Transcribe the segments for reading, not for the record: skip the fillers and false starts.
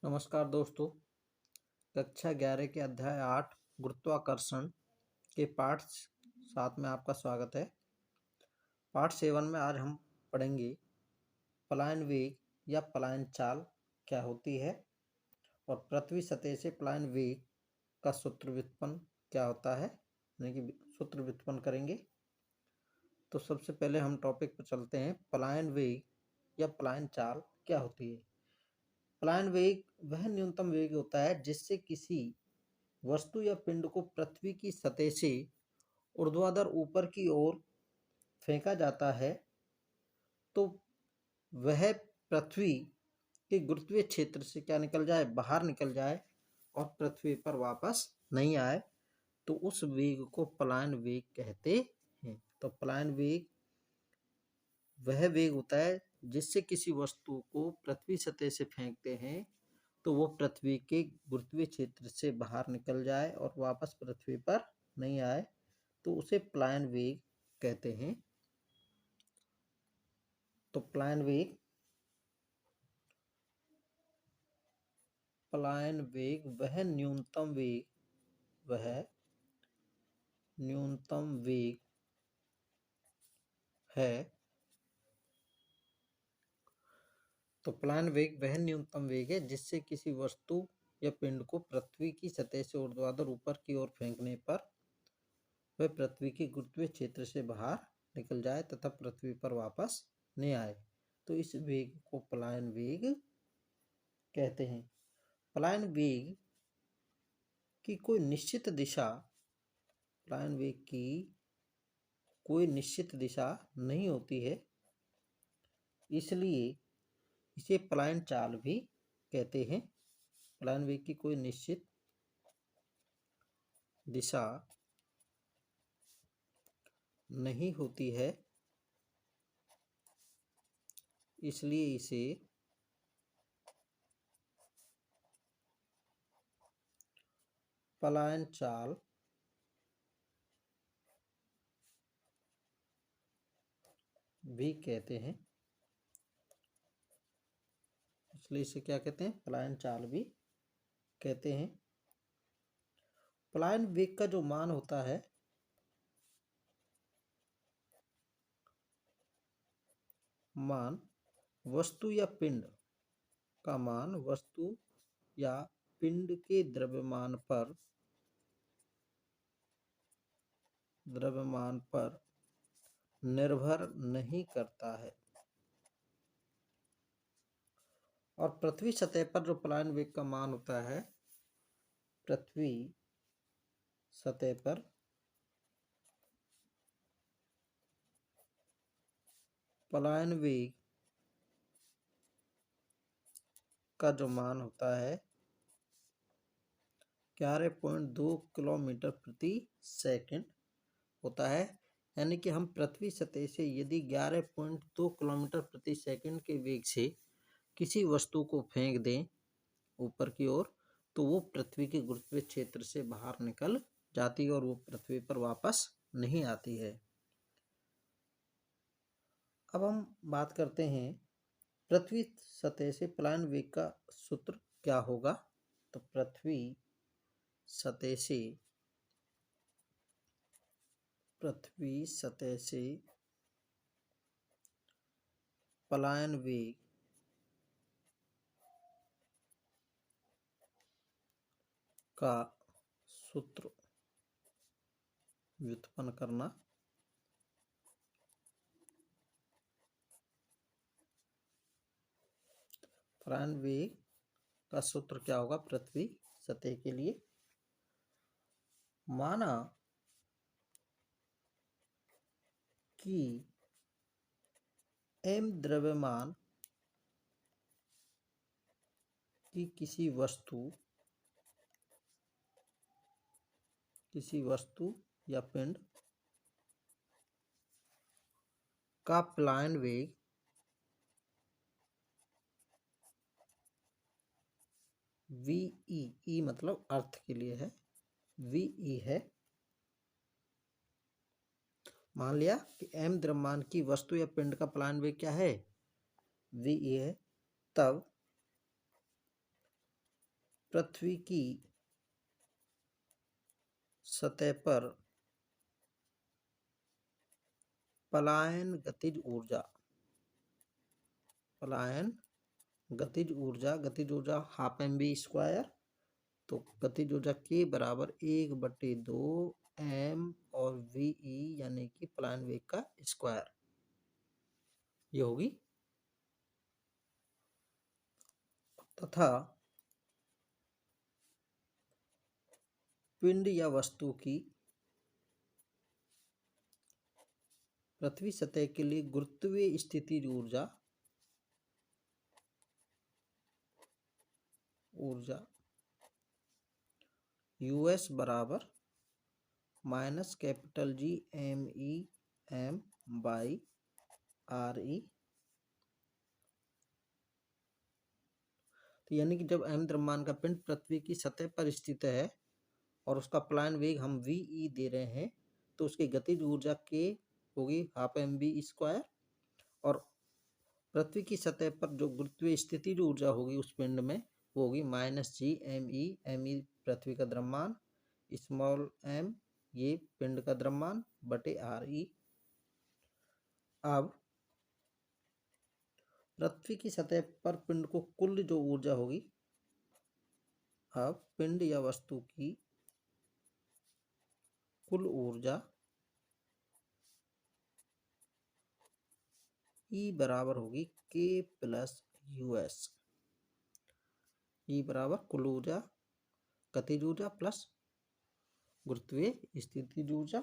नमस्कार दोस्तों। कक्षा 11 के अध्याय 8 गुरुत्वाकर्षण के पाठ 7 में आपका स्वागत है। पाठ 7 में आज हम पढ़ेंगे पलायन वेग या पलायन चाल क्या होती है और पृथ्वी सतह से पलायन वेग का सूत्र व्युत्पन्न क्या होता है, यानी कि सूत्र व्युत्पन्न करेंगे। तो सबसे पहले हम टॉपिक पर चलते हैं। पलायन वेग या पलायन चाल क्या होती है। पलायन वेग वह न्यूनतम वेग होता है जिससे किसी वस्तु या पिंड को पृथ्वी की सतह से ऊर्ध्वाधर ऊपर की ओर फेंका जाता है तो वह पृथ्वी के गुरुत्वीय क्षेत्र से क्या निकल जाए, बाहर निकल जाए और पृथ्वी पर वापस नहीं आए, तो उस वेग को पलायन वेग कहते हैं। तो पलायन वेग वह वेग होता है जिससे किसी वस्तु को पृथ्वी सतह से फेंकते हैं तो वो पृथ्वी के गुरुत्वीय क्षेत्र से बाहर निकल जाए और वापस पृथ्वी पर नहीं आए, तो उसे पलायन वेग कहते हैं। तो पलायन वेग वह न्यूनतम वेग है। तो पलायन वेग वह न्यूनतम वेग है जिससे किसी वस्तु या पिंड को पृथ्वी की सतह से ऊर्ध्वाधर ऊपर की ओर फेंकने पर वह पृथ्वी के गुरुत्वीय क्षेत्र से बाहर निकल जाए तथा पृथ्वी पर वापस नहीं आए, तो इस वेग को पलायन वेग कहते हैं। पलायन वेग की कोई निश्चित दिशा नहीं होती है, इसलिए इसे पलायन चाल भी कहते हैं। पलायन वेग की कोई निश्चित दिशा नहीं होती है, इसलिए इसे पलायन चाल भी कहते हैं। इसलिए इसे क्या कहते हैं, पलायन चाल भी कहते हैं। पलायन वेग का जो मान होता है वस्तु या पिंड का मान वस्तु या पिंड के द्रव्यमान पर निर्भर नहीं करता है। और पृथ्वी सतह पर जो पलायन वेग का मान होता है, पृथ्वी सतह पर पलायन वेग का जो मान होता है 11.2 किलोमीटर प्रति सेकंड होता है। यानी कि हम पृथ्वी सतह से यदि 11.2 किलोमीटर प्रति सेकंड के वेग से किसी वस्तु को फेंक दें ऊपर की ओर, तो वो पृथ्वी के गुरुत्वीय क्षेत्र से बाहर निकल जाती है और वो पृथ्वी पर वापस नहीं आती है। अब हम बात करते हैं पृथ्वी सतह से पलायन वेग का सूत्र क्या होगा। तो पृथ्वी सतह से पलायन वेग का सूत्र व्युत्पन्न करना। पलायन वेग का सूत्र क्या होगा पृथ्वी सतह के लिए। माना कि m द्रव्यमान की किसी वस्तु या पिंड का पलायन वेग VE मतलब अर्थ के लिए है, VE है। मान लिया कि m द्रव्यमान की वस्तु या पिंड का पलायन वेग क्या है, VE है। तब पृथ्वी की सतह पर पलायन गतिज ऊर्जा हाफ mv²। तो गतिज ऊर्जा के बराबर 1/2 m और वी यानी कि पलायन वेग का स्क्वायर, ये होगी। तथा पिंड या वस्तु की पृथ्वी सतह के लिए गुरुत्वीय स्थितिज ऊर्जा US बराबर -G MEM/RE। तो यानी कि जब m द्रव्यमान का पिंड पृथ्वी की सतह पर स्थित है और उसका पलायन वेग हम वी दे रहे हैं, तो उसकी गतिज ऊर्जा k होगी हाफ mv²। और पृथ्वी की सतह पर जो गुरुत्वीय स्थितिज ऊर्जा होगी उस पिंड में वो होगी -G ME पृथ्वी का द्रव्यमान, m ये पिंड का द्रव्यमान बटे RE। अब पृथ्वी की सतह पर पिंड को कुल जो ऊर्जा होगी, अब पिंड या वस्तु की कुल ऊर्जा E बराबर होगी K + US। E बराबर कुल ऊर्जा गतिज ऊर्जा प्लस गुरुत्वीय स्थितिज ऊर्जा।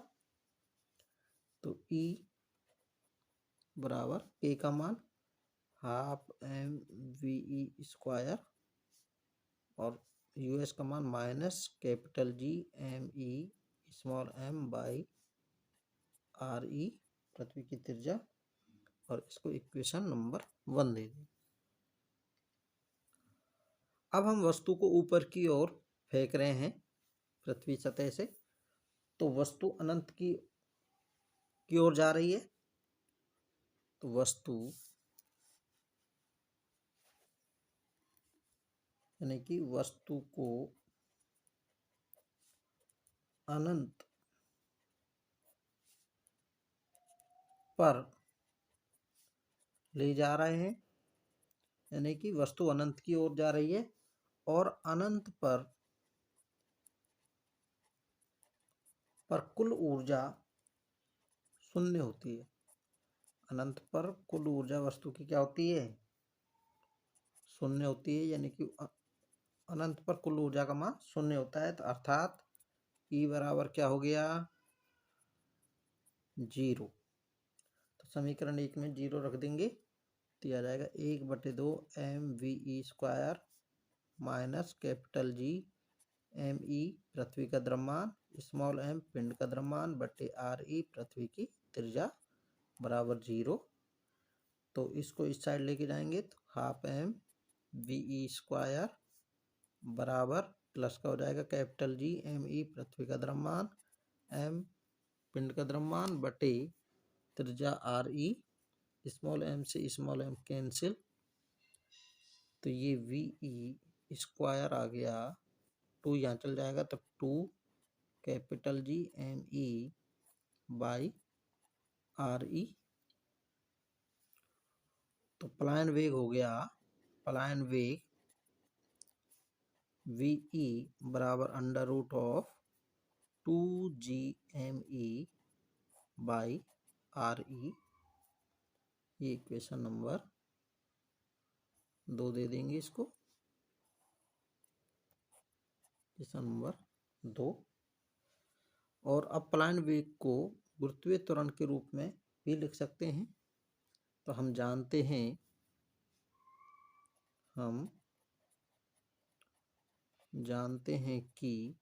तो E बराबर K का मान हाफ mv² और US का मान -G MEM/RE पृथ्वी की त्रिज्या। और इसको इक्वेशन नंबर 1 दे दें। अब हम वस्तु को ऊपर की ओर फेंक रहे हैं पृथ्वी सतह से, तो वस्तु अनंत की ओर जा रही है। तो वस्तु यानी कि वस्तु को अनंत पर ले जा रहे हैं, यानी कि वस्तु अनंत की ओर जा रही है और अनंत पर कुल ऊर्जा शून्य होती है। अनंत पर कुल ऊर्जा वस्तु की क्या होती है? शून्य होती है, यानी कि अनंत पर कुल ऊर्जा का मान शून्य होता है। तो अर्थात E बराबर क्या हो गया? 0। तो समीकरण 1 में 0 रख देंगे तो यह आ जाएगा 1/2 mve² -G ME पृथ्वी का द्रव्यमान, m पिंड का द्रव्यमान बटे RE पृथ्वी की त्रिज्या बराबर 0। तो इसको इस साइड लेके जाएंगे तो हाफ mve² बराबर प्लस का हो जाएगा G ME पृथ्वी का द्रव्यमान, m पिंड का द्रव्यमान बटे त्रिज्या RE। m से m कैंसिल, तो ये VE² आ गया। 2 यहाँ चल जाएगा तो 2G ME/RE। तो पलायन वेग हो गया, पलायन वेग VE बराबर √2G ME/RE। ये इक्वेशन नंबर 2 दे देंगे इसको, इक्वेशन नंबर 2। और अब पलायन वेग को गुरुत्वीय त्वरण के रूप में भी लिख सकते हैं। तो हम जानते हैं कि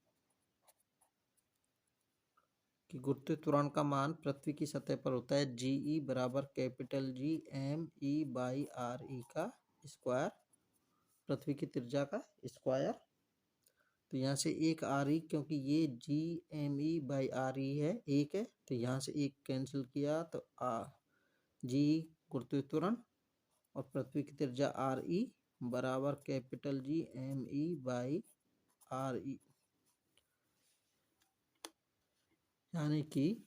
गुरुत्वीय त्वरण का मान पृथ्वी की सतह पर होता है GE बराबर G ME/RE का स्क्वायर, पृथ्वी की त्रिज्या का स्क्वायर। तो यहाँ से एक RE, क्योंकि ये G ME/RE है, एक है, तो यहाँ से एक कैंसिल किया तो G गुरुत्वीय त्वरण और पृथ्वी की त्रिज्या RE बराबर G ME/RE आर ई, यानी कि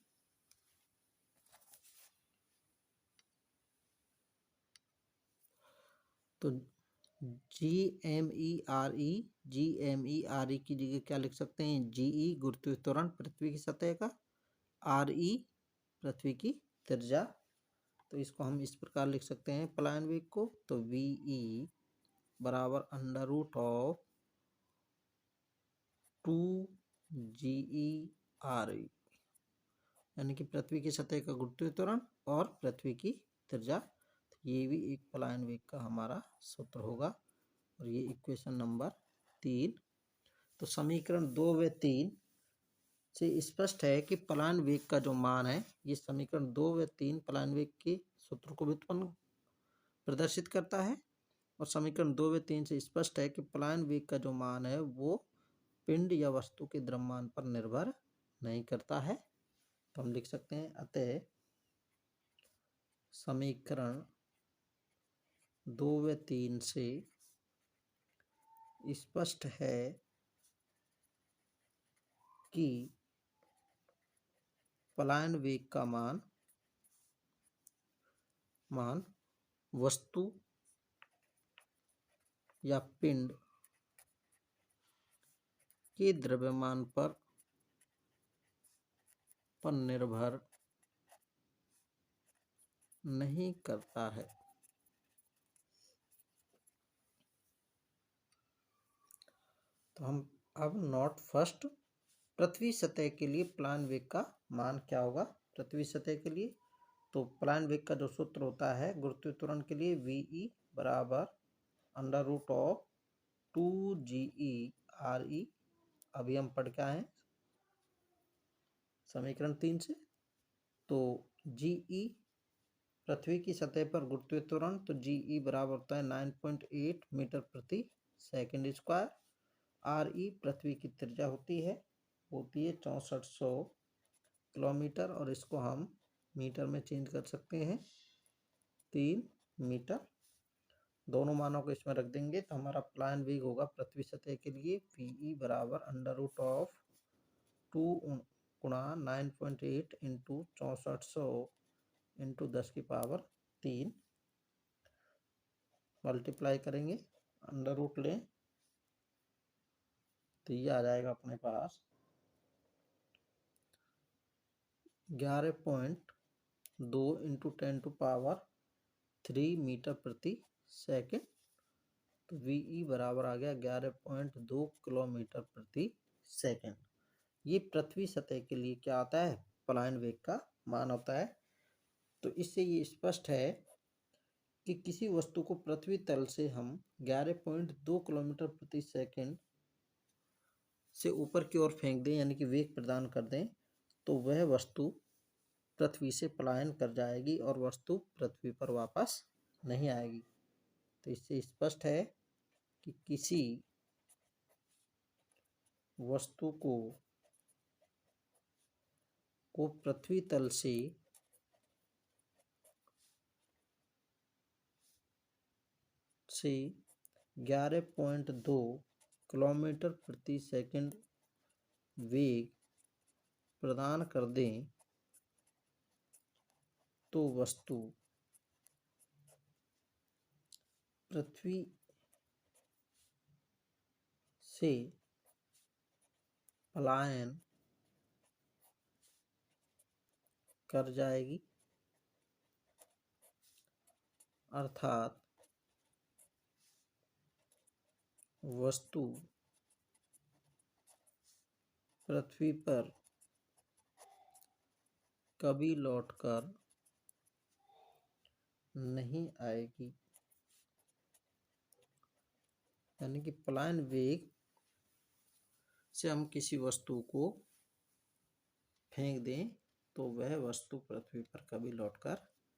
तो GMERE की जगह क्या लिख सकते हैं, GE गुरुत्वीय त्वरण पृथ्वी की सतह का, RE पृथ्वी की त्रिज्या। तो इसको हम इस प्रकार लिख सकते हैं पलायन वेग को, तो VE बराबर अंडर रूट ऑफ 2GERE, यानी कि पृथ्वी की सतह का गुरुत्वीय त्वरण और पृथ्वी की त्रिज्या। तो ये भी एक पलायन वेग का हमारा सूत्र होगा, और ये इक्वेशन नंबर 3। तो समीकरण 2 व 3 से स्पष्ट है कि पलायन वेग का जो मान है, ये समीकरण 2 व 3 पलायन वेग के सूत्र को व्युत्पन्न प्रदर्शित करता है, और समीकरण 2 व 3 से स्पष्ट है कि पलायन वेग का जो मान है वो पिंड या वस्तु के द्रव्यमान पर निर्भर नहीं करता है। तो हम लिख सकते हैं अतः समीकरण 2 व 3 से स्पष्ट है कि पलायन वेग का मान वस्तु या पिंड के द्रव्यमान पर निर्भर नहीं करता है। तो हम अब नोट फर्स्ट, पृथ्वी सतह के लिए पलायन वेग का मान क्या होगा। पृथ्वी सतह के लिए तो पलायन वेग का जो सूत्र होता है गुरुत्वीय त्वरण के लिए, VE बराबर अंडर रूट ऑफ 2GERE। अभी हम पढ़ के आए हैं समीकरण 3 से। तो GE पृथ्वी की सतह पर गुरुत्वीय त्वरण, तो GE बराबर होता है 9.8 मीटर प्रति सेकंड स्क्वायर। RE पृथ्वी की त्रिज्या होती है 6400 किलोमीटर, और इसको हम मीटर में चेंज कर सकते हैं 3 मीटर। दोनों मानों को इसमें रख देंगे तो हमारा पलायन वेग होगा पृथ्वी सतह के लिए VE बराबर अंडर रूट ऑफ 2 गुणा 9.8 इंटू 6400 इंटू 10⁻3, मल्टीप्लाई करेंगे, अंडर रूट लें तो ये आ जाएगा अपने पास 11.2 इंटू 10⁻³ मीटर प्रति सेकंड। तो VE बराबर आ गया 11.2 किलोमीटर प्रति सेकंड। ये पृथ्वी सतह के लिए क्या आता है, पलायन वेग का मान होता है। तो इससे ये स्पष्ट है कि किसी वस्तु को पृथ्वी तल से हम 11.2 किलोमीटर प्रति सेकंड से ऊपर की ओर फेंक दें, यानी कि वेग प्रदान कर दें, तो वह वस्तु पृथ्वी से पलायन कर जाएगी और वस्तु पृथ्वी पर वापस नहीं आएगी। तो इससे स्पष्ट है कि किसी वस्तु को पृथ्वी तल से से 11.2 किलोमीटर प्रति सेकंड वेग प्रदान कर दें तो वस्तु पृथ्वी से पलायन कर जाएगी, अर्थात वस्तु पृथ्वी पर कभी लौटकर नहीं आएगी। यानी कि पलायन वेग से हम किसी वस्तु को फेंक दें तो वह वस्तु पृथ्वी पर कभी लौटकर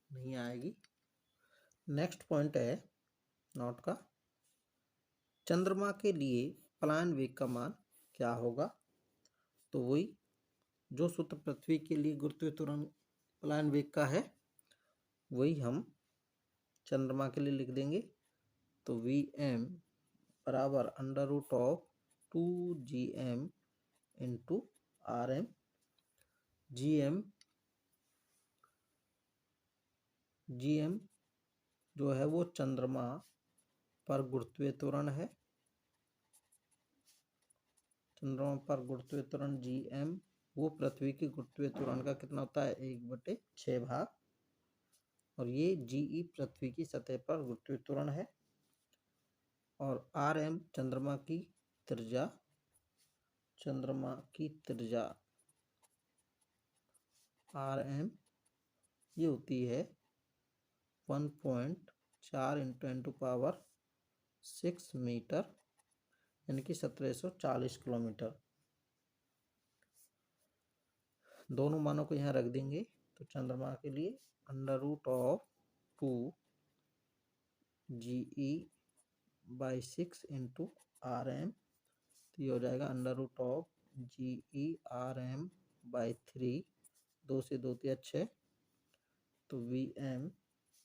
नहीं आएगी। नेक्स्ट पॉइंट है नोट का, चंद्रमा के लिए पलायन वेग का मान क्या होगा। तो वही जो सूत्र पृथ्वी के लिए गुरुत्वीय त्वरण पलायन वेग का है वही हम चंद्रमा के लिए लिख देंगे। तो VM बराबर under root of 2gm into rm। gm जो है वो चंद्रमा पर गुरुत्वीय त्वरण है। चंद्रमा पर गुरुत्वीय त्वरण gm वो पृथ्वी की गुरुत्वीय त्वरण का कितना होता है, 1/6 भाग। और ये ge पृथ्वी की सतह पर गुरुत्वीय त्वरण है। और rm चंद्रमा की त्रिज्या rm ये होती है 1.4 × 10⁻6 मीटर, यानी कि 1740 किलोमीटर। दोनों मानों को यहाँ रख देंगे तो चंद्रमा के लिए √2 GE/6 इंटू rm, तो ये हो जाएगा √GE/rm/3। 2 से 2 तिया 6, तो Vm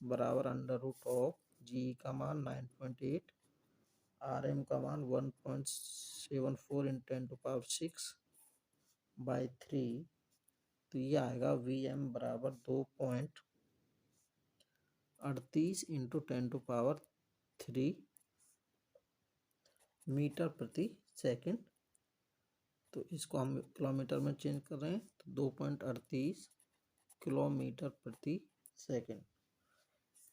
बराबर √GE का मान 9.8, rm का मान 1.74 × 10⁻6/3। तो ये आएगा Vm बराबर 2.38 × 10⁻3 मीटर प्रति सेकंड। तो इसको हम किलोमीटर में चेंज कर रहे हैं, तो 2.38 किलोमीटर प्रति सेकंड,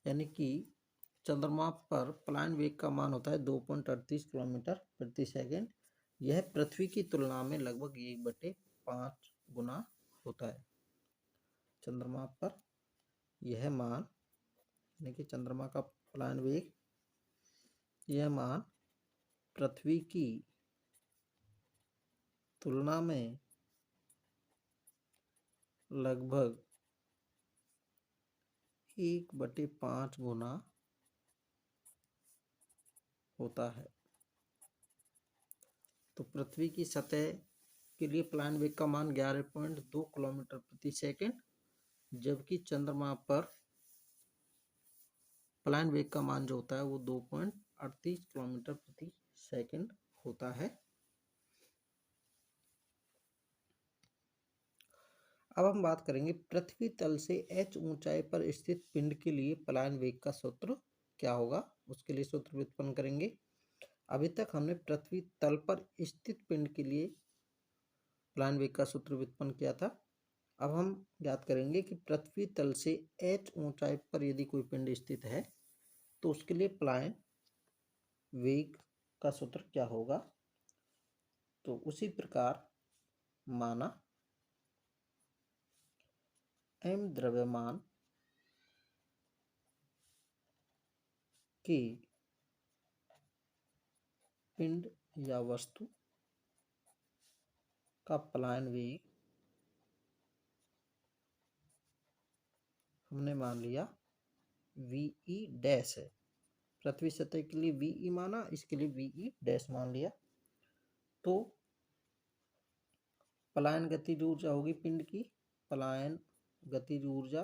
यानी कि चंद्रमा पर पलायन वेग का मान होता है 2.38 किलोमीटर प्रति सेकंड। यह पृथ्वी की तुलना में लगभग 1/5 गुना होता है। चंद्रमा पर यह मान, यानी कि चंद्रमा का पलायन वेग, यह मान पृथ्वी की तुलना में लगभग 1/5 गुना होता है। तो पृथ्वी की सतह के लिए पलायन वेग का मान 11.2 किलोमीटर प्रति सेकंड, जबकि चंद्रमा पर पलायन वेग का मान जो होता है वो 2.38 किलोमीटर प्रति सेकंड होता है। अब हम बात करेंगे पृथ्वी तल से h ऊंचाई पर स्थित पिंड के लिए पलायन वेग का सूत्र क्या होगा, उसके लिए सूत्र व्युत्पन्न करेंगे। अभी तक हमने पृथ्वी तल पर स्थित पिंड के लिए पलायन वेग का सूत्र व्युत्पन्न किया था। अब हम ज्ञात करेंगे कि पृथ्वी तल से h ऊंचाई पर यदि कोई पिंड स्थित है तो उसके लिए पलायन वेग का सूत्र क्या होगा। तो उसी प्रकार माना m द्रव्यमान की पिंड या वस्तु का पलायन वेग हमने मान लिया VE डैश है। पृथ्वी सतह के लिए VE माना, इसके लिए VE डैश मान लिया। तो पलायन गतिज ऊर्जा होगी पिंड की, पलायन गतिज ऊर्जा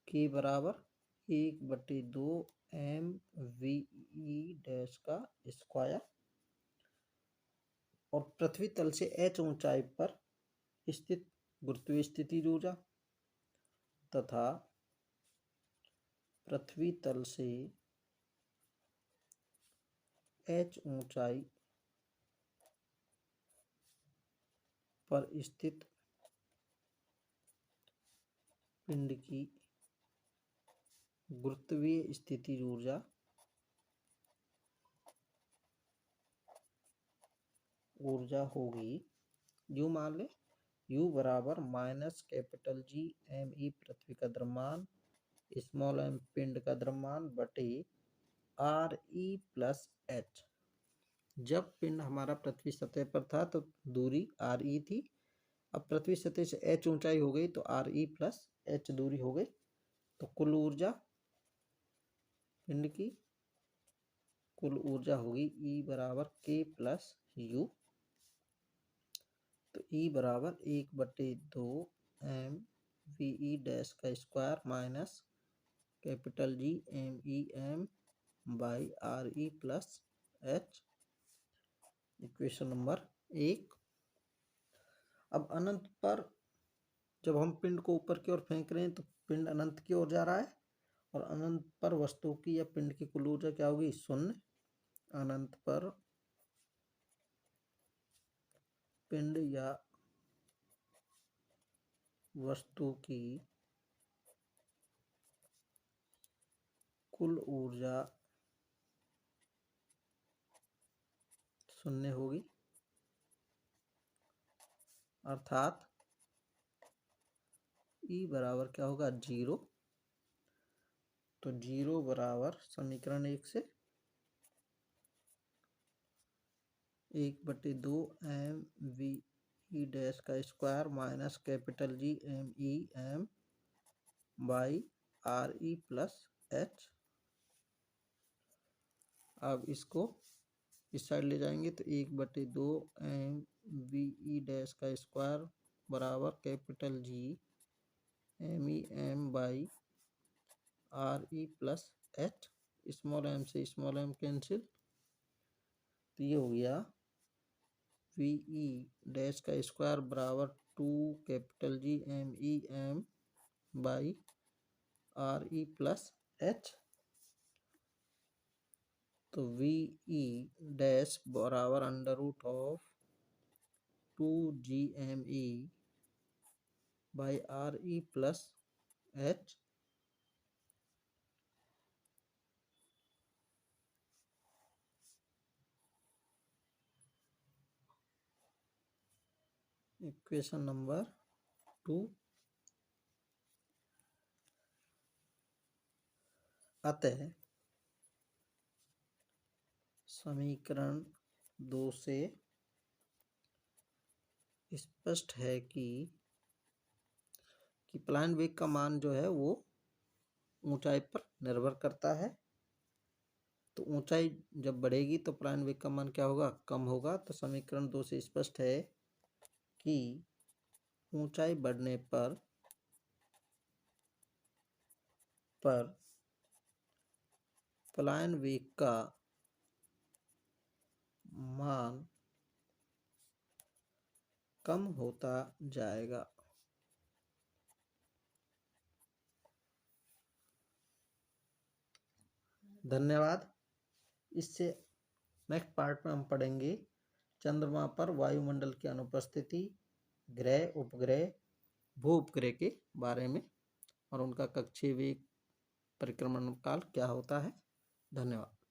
के बराबर 1/2 mVE डैश का स्क्वायर। और पृथ्वी तल से h ऊंचाई पर स्थित गुरुत्वीय स्थितिज ऊर्जा तथा पृथ्वी तल से h ऊंचाई पर स्थित पिंड की गुरुत्वीय स्थितिज ऊर्जा होगी, यू मान ले, U बराबर -G m e पृथ्वी का द्रव्यमान m पिंड का द्रव्यमान बटे RE + H। जब पिंड हमारा पृथ्वी सतह पर था तो दूरी RE थी, अब पृथ्वी सतह से h ऊंचाई हो गई तो RE + H दूरी हो गई। तो कुल ऊर्जा पिंड की कुल ऊर्जा होगी E बराबर K + U। तो E बराबर 1/2 mVE डैश का square minus G m e m by R E plus H, equation number 1। अब अनंत पर जब हम पिंड को ऊपर की ओर फेंक रहे हैं तो पिंड अनंत की ओर जा रहा है, और अनंत पर वस्तु की या पिंड की कुल ऊर्जा क्या होगी? शून्य। अनंत पर पिंड या वस्तु की कुल ऊर्जा शून्य होगी, अर्थात E बराबर क्या होगा? 0। तो 0 बराबर समीकरण 1 से 1/2 mv डैश का square minus capital G m e m by R E plus H. अब इसको इस साइड ले जाएंगे तो 1/2 mv डैश का स्क्वायर बराबर capital G m e m by R E plus H. Small m से स्मॉल m कैंसिल, तो ये हो गया वी ई डैश का स्क्वायर बराबर 2 capital G m e m by R E plus H. तो वी ई डैश बराबर under root of 2 GME by R E plus H. Equation number 2। अतः समीकरण 2 से स्पष्ट है कि प्लान वेग का मान जो है वो ऊंचाई पर निर्भर करता है। तो ऊंचाई जब बढ़ेगी तो प्लान वेग का मान क्या होगा? कम होगा। तो समीकरण 2 से स्पष्ट है कि ऊंचाई बढ़ने पर प्लान वेग का मान कम होता जाएगा। धन्यवाद। इससे नेक्स्ट पार्ट में हम पढ़ेंगे चंद्रमा पर वायुमंडल की अनुपस्थिति, ग्रह, उपग्रह, भू उपग्रह के बारे में, और उनका कक्षीय वेग परिक्रमण काल क्या होता है। धन्यवाद।